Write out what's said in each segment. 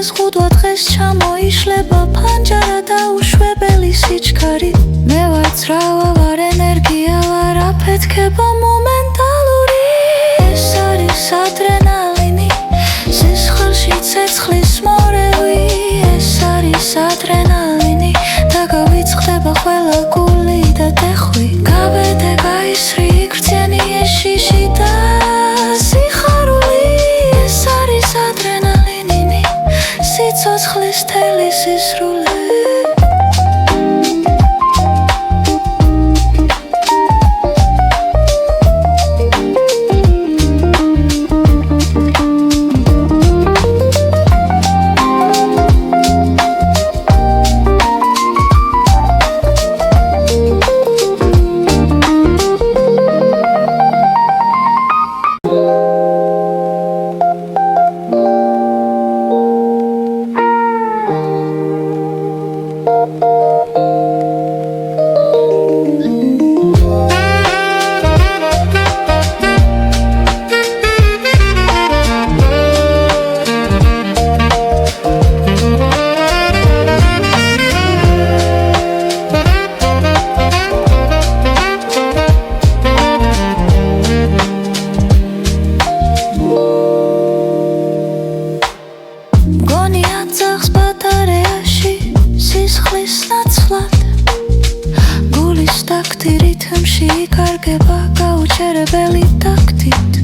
შეზღუდვა დღეს ჩამოიშლება ფანჯარა და უშვებელი სიჩქარი მე ვარ ძრავა ვარ ენერგია ვარ აფეთქება მომენტალური ეს არის ადრენალინი სისხლში ცეცხლის მორევი ეს არის ადრენალინი და გავიწყდება ყველა გული და ტეხვი გავედე გაისრი იქრძენი ეშიში და სიხარული ეს არის ადრენალინი სიცოცხლის თელი სისრული რითმში იკარგება გაუჩერებელი ტაქტით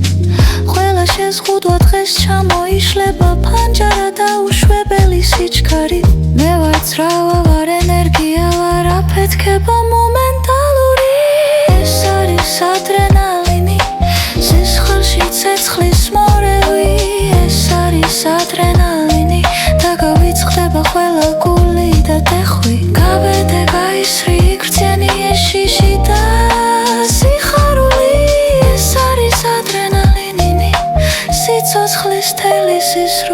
ყველა შეზღუდვა დღეს ჩამოიშლება ფანჯარა და უშვებელი სიჩქარი მე ვარ ძრავა ვარ ენერგია ვარ აფეთქება მომენტალური ეს არის ადრენალინი სისხლში ცეცხლის მორევი ეს არის ადრენალინი და გავიწყდება ყველა გული და ტეხვი გავედე გაისრი იქრძენი ეშიში და სიხარული ეს არის ადრენალინი სიცოცხლის თელი სისრული